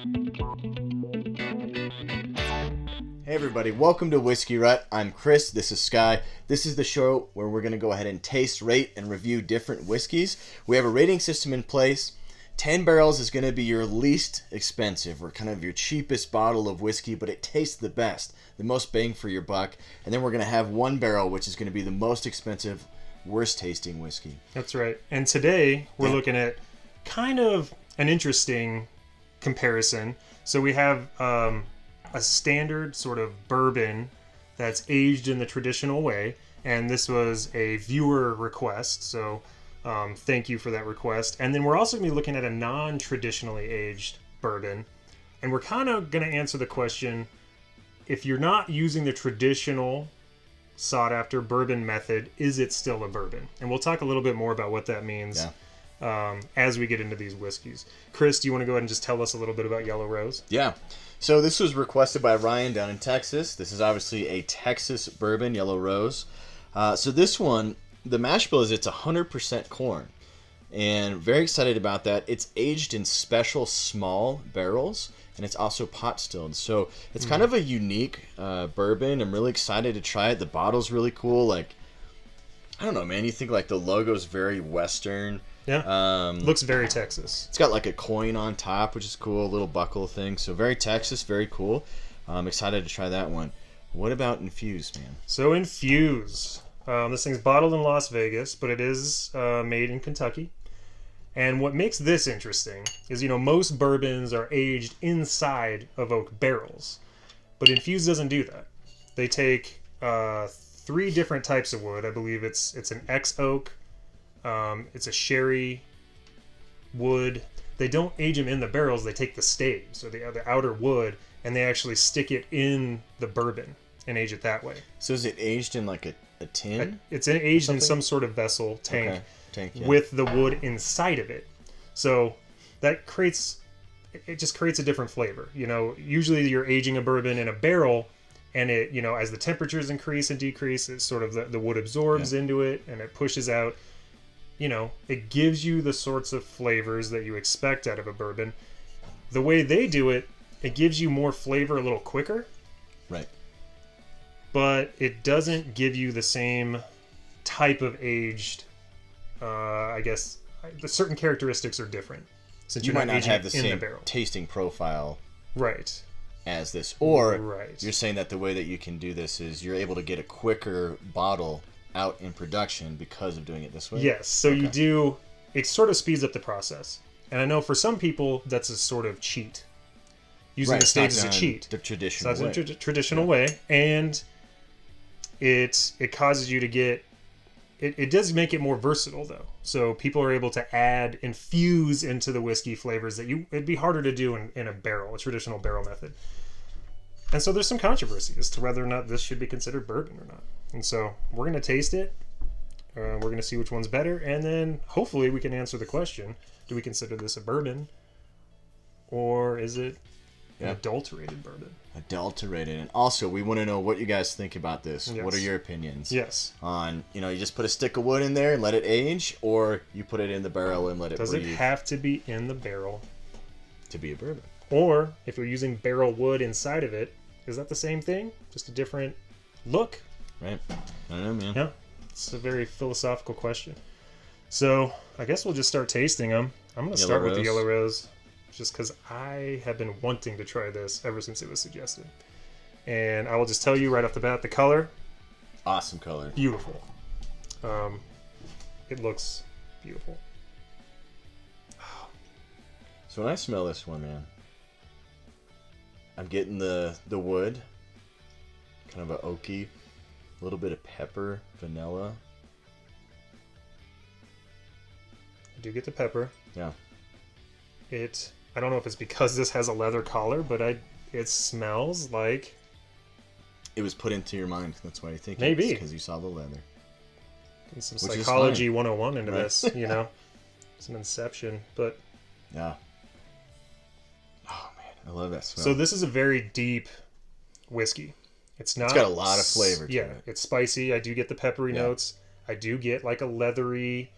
Hey everybody, welcome to Whiskey-Rut. I'm Chris, this is Skye. This is the show where we're going to go ahead and taste, rate, and review different whiskeys. We have a rating system in place. 10 barrels is going to be your least expensive, or kind of your cheapest bottle of whiskey, but it tastes the best, the most bang for your buck. And then we're going to have 1 barrel, which is going to be the most expensive, worst tasting whiskey. That's right. And today we're looking at kind of an interesting comparison. So we have a standard sort of bourbon that's aged in the traditional way, and this was a viewer request, so thank you for that request. And then we're also going to be looking at a non-traditionally aged bourbon, and we're kind of going to answer the question, if you're not using the traditional sought after bourbon method, is it still a bourbon? And we'll talk a little bit more about what that means as we get into these whiskeys. Chris, do you want to go ahead and just tell us a little bit about Yellow Rose? Yeah. So this was requested by Ryan down in Texas. This is obviously a Texas bourbon, Yellow Rose. So this one, the mash bill is it's 100% corn. And very excited about that. It's aged in special small barrels, and it's also pot stilled. So it's kind of a unique bourbon. I'm really excited to try it. The bottle's really cool. Like, I don't know, man. You think like the logo's very Western. Yeah. Looks very Texas. It's got like a coin on top, which is cool, a little buckle thing. So very Texas, very cool. I'm excited to try that one. What about Infuse, man? So Infuse. This thing's bottled in Las Vegas, but it is made in Kentucky. And what makes this interesting is, you know, most bourbons are aged inside of oak barrels. But Infuse doesn't do that. They take 3 different types of wood. I believe it's an X-oak. It's a sherry wood. They don't age them in the barrels. They take the staves, or the outer wood, and they actually stick it in the bourbon and age it that way. So is it aged in like a tin? It's aged in some sort of vessel, tank, Okay. Tank, yeah. with the wood inside of it. So that just creates a different flavor. You know, usually you're aging a bourbon in a barrel, and it, you know, as the temperatures increase and decrease, it's sort of the wood absorbs into it and it pushes out. You know, it gives you the sorts of flavors that you expect out of a bourbon. The way they do it, it gives you more flavor a little quicker. Right. But it doesn't give you the same type of aged, I guess, the certain characteristics are different. Since You you're might not aging have the in same barrel. tasting profile Right. as this. Or Right. you're saying that the way that you can do this is you're able to get a quicker bottle out in production because of doing it this way? Yes, so it sort of speeds up the process. And I know for some people, that's a sort of cheat. Using the staves is a cheat. The traditional way. Traditional way. And it causes you to get... It does make it more versatile, though. So people are able to infuse into the whiskey flavors that it'd be harder to do in a barrel, a traditional barrel method. And so there's some controversy as to whether or not this should be considered bourbon or not. And so we're going to taste it. We're going to see which one's better. And then hopefully we can answer the question, do we consider this a bourbon? Or is it an adulterated bourbon? Adulterated. And also, we want to know what you guys think about this. Yes. What are your opinions? Yes. On, you know, you just put a stick of wood in there and let it age, or you put it in the barrel and let it Does breathe it have to be in the barrel? to be a bourbon? Or if you're using barrel wood inside of it, is that the same thing? Just a different look? Right? I don't know, man. Yeah. It's a very philosophical question. So I guess we'll just start tasting them. I'm going to start with the Yellow Rose, just because I have been wanting to try this ever since it was suggested. And I will just tell you right off the bat, the color. Awesome color. Beautiful. It looks beautiful. So when I smell this one, man, I'm getting the wood, kind of a oaky, a little bit of pepper, vanilla. I do get the pepper. Yeah. I don't know if it's because this has a leather collar, but it smells like... It was put into your mind. That's why you think Maybe. it's because you saw the leather. And some Which is psychology fine. 101 into Right. this, you know? Some inception, but... Yeah. Oh, man. I love that smell. So this is a very deep whiskey. It's not... It's got a lot of flavor to it. It's spicy. I do get the peppery notes. I do get like a leathery,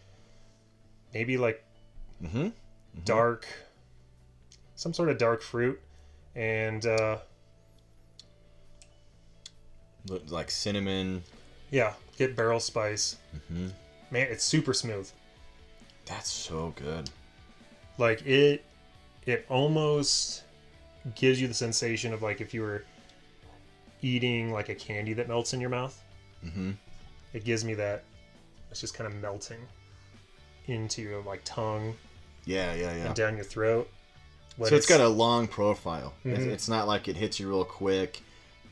maybe like dark some sort of dark fruit, and like cinnamon. yeah, get barrel spice. Mm-hmm. Man, it's super smooth. That's so good. Like it almost gives you the sensation of like if you were eating like a candy that melts in your mouth. Mm-hmm. It gives me that. It's just kind of melting into your like tongue. Yeah. And down your throat. So it's got a long profile. Mm-hmm. It's not like it hits you real quick,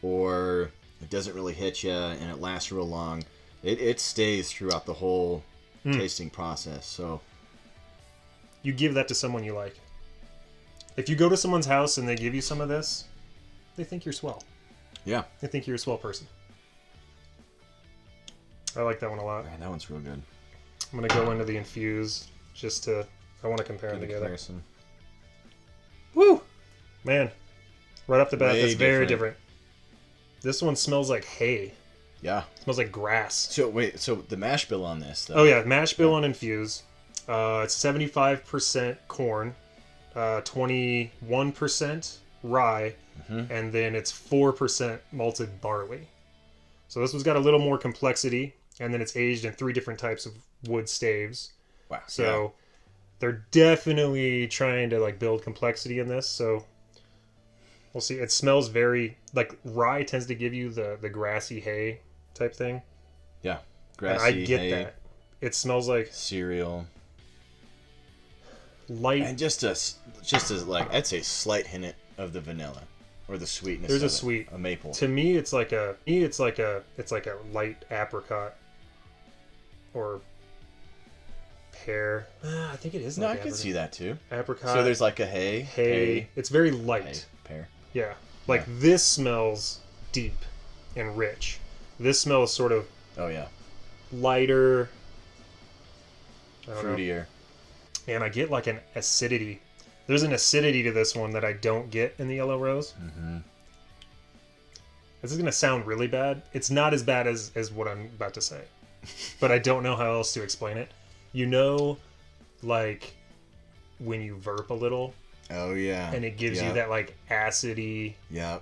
or it doesn't really hit you and it lasts real long. It stays throughout the whole tasting process. So you give that to someone you like. If you go to someone's house and they give you some of this, they think you're swell. Yeah. They think you're a swell person. I like that one a lot. Man, that one's real good. I'm going to go into the Infuse I want to compare them together. Comparison. Woo! Man, right off the bat, Way that's very different. different. This one smells like hay. Yeah. It smells like grass. So wait, so the mash bill on this, though. Oh yeah, mash bill on Infuse. It's 75% corn, 21% rye, and then it's 4% malted barley. So this one's got a little more complexity, and then it's aged in 3 different types of wood staves. Wow. So they're definitely trying to like build complexity in this. So we'll see. It smells very like rye tends to give you the grassy hay type thing. Yeah. Grassy. And I get hay, that. It smells like cereal. Light. And just as like I'd say slight hint of the vanilla or the sweetness. There's of a sweet a maple. To me, it's like a light apricot or pear. I think it is. No, like I can see that too. Apricot. So there's like a hay. It's very light. Hay, pear. Yeah. Like this smells deep and rich. This smells sort of. Oh yeah. Lighter. Fruitier. And I get like an acidity. There's an acidity to this one that I don't get in the Yellow Rose. Mm-hmm. This is going to sound really bad. It's not as bad as what I'm about to say. But I don't know how else to explain it. You know, like when you burp a little. Oh yeah. And it gives you that like acidy. Yeah.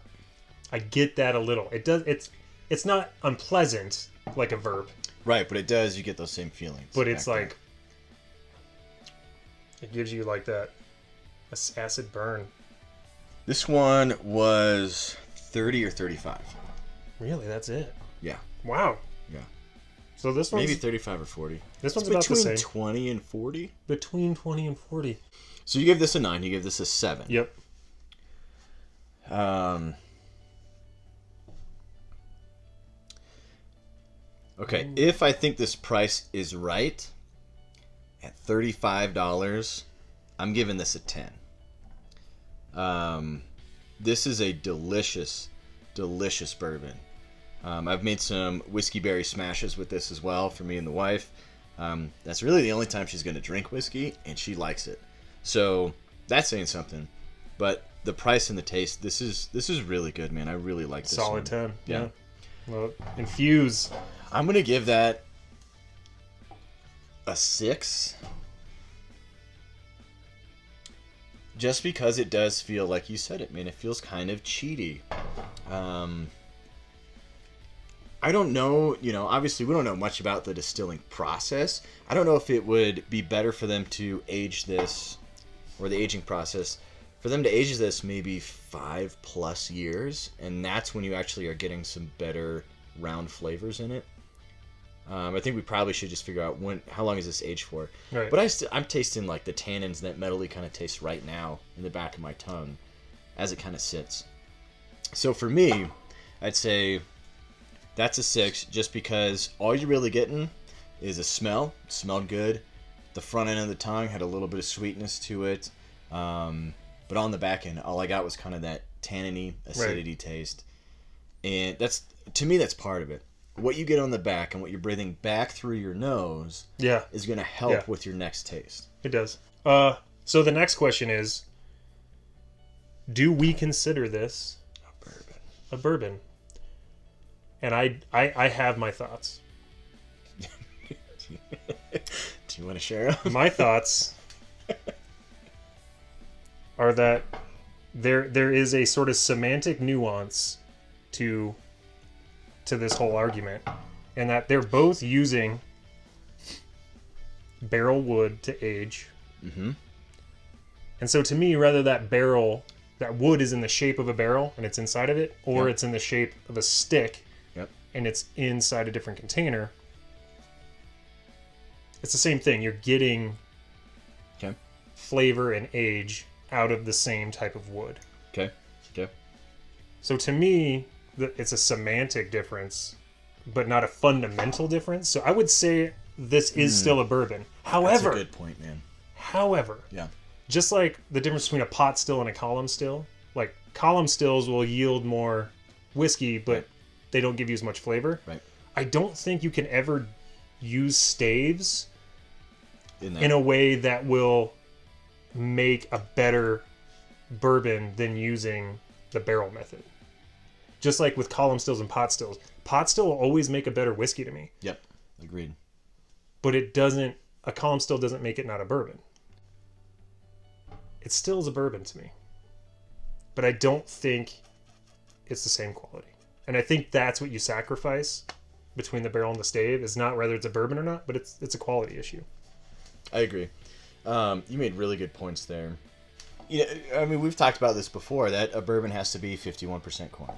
I get that a little. It does. It's not unpleasant like a burp. Right, but it does. You get those same feelings. But it's like it gives you like that acid burn. This one was 30 or 35. Really, that's it? Yeah. Wow. Yeah. So this one's maybe 35 or 40. This one's about the same. Between 20 and 40. Between 20 and 40. So you give this a 9. You give this a 7. Yep. Okay, if I think this price is right, at $35, I'm giving this a 10. This is a delicious, delicious bourbon. I've made some whiskey berry smashes with this as well for me and the wife. That's really the only time she's going to drink whiskey, and she likes it. So that's saying something. But the price and the taste, this is really good, man. I really like this. Solid one. 10. Yeah. Well, Infuse. I'm going to give that a 6. Just because it does feel, like you said it, man, it feels kind of cheaty. I don't know, obviously we don't know much about the distilling process. I don't know if it would be better for them to age this, or the aging process, for them to age this maybe 5+ years, and that's when you actually are getting some better round flavors in it. I think we probably should just figure out how long is this aged for. Right. But I'm tasting like the tannins, that metally kind of taste right now in the back of my tongue as it kind of sits. So for me, I'd say that's a 6, just because all you're really getting is a smell. It smelled good. The front end of the tongue had a little bit of sweetness to it. But on the back end, all I got was kind of that tanniny acidity taste. And to me, that's part of it. What you get on the back and what you're breathing back through your nose is going to help with your next taste. It does. So the next question is, do we consider this a bourbon? And I have my thoughts. Do you want to share them? My thoughts are that there is a sort of semantic nuance to this whole argument, and that they're both using barrel wood to age. Mm-hmm. And so to me, rather that wood is in the shape of a barrel and it's inside of it, or Yep. it's in the shape of a stick Yep. and it's inside a different container, it's the same thing. You're getting Okay. flavor and age out of the same type of wood. Okay. Okay. So to me, it's a semantic difference, but not a fundamental difference. So I would say this is still a bourbon. However, That's a good point, man. Yeah. Just like the difference between a pot still and a column still, like column stills will yield more whiskey, but Right. they don't give you as much flavor. Right. I don't think you can ever use staves In in a way that will make a better bourbon than using the barrel method. Just like with column stills and pot stills. Pot still will always make a better whiskey to me, Yep. Agreed. but a column still doesn't make it not a bourbon. It still is a bourbon to me, but I don't think it's the same quality. And I think that's what you sacrifice between the barrel and the stave, is not whether it's a bourbon or not, but it's a quality issue. I agree. You made really good points there. You know, I mean, we've talked about this before, that a bourbon has to be 51% corn,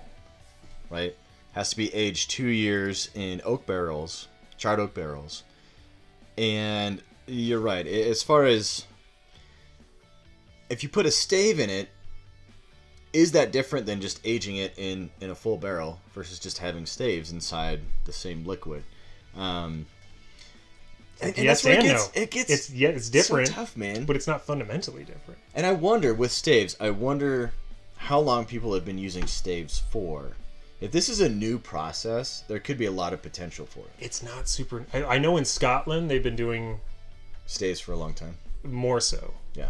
right? Has to be aged 2 years in oak barrels, charred oak barrels. And you're right. As far as if you put a stave in it, is that different than just aging it in a full barrel versus just having staves inside the same liquid? And Yes that's where and it gets it's different, so tough, man. but it's not fundamentally different. And I wonder, with staves, how long people have been using staves for. If this is a new process, there could be a lot of potential for it. It's not super. I know in Scotland they've been doing Staves for a long time. more so. Yeah.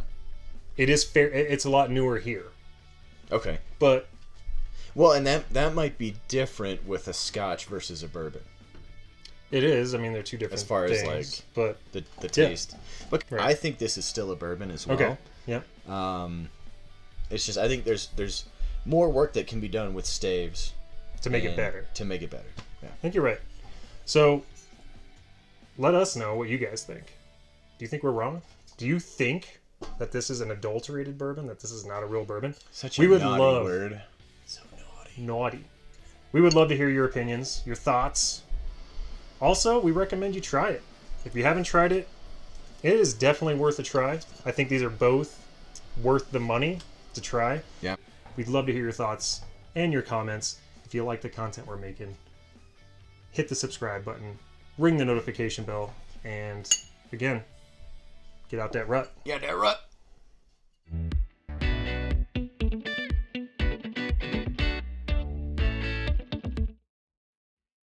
It is fair. It's a lot newer here, Okay. but Well, and that might be different with a Scotch versus a bourbon. it is. I mean, they're two different As far as, things, like, but The Yeah. taste. But Right. I think this is still a bourbon as well. okay, yeah. It's just, I think there's more work that can be done with staves To make it and- better. To make it better. Yeah. I think you're right. So, let us know what you guys think. Do you think we're wrong? Do you think that this is an adulterated bourbon? That this is not a real bourbon? Such a We would naughty love- word. So naughty. Naughty. We would love to hear your opinions, your thoughts. Also, we recommend you try it. If you haven't tried it, it is definitely worth a try. I think these are both worth the money to try. Yeah. We'd love to hear your thoughts and your comments. If you like the content we're making, hit the subscribe button, ring the notification bell, and again, get out that rut. Yeah, that rut.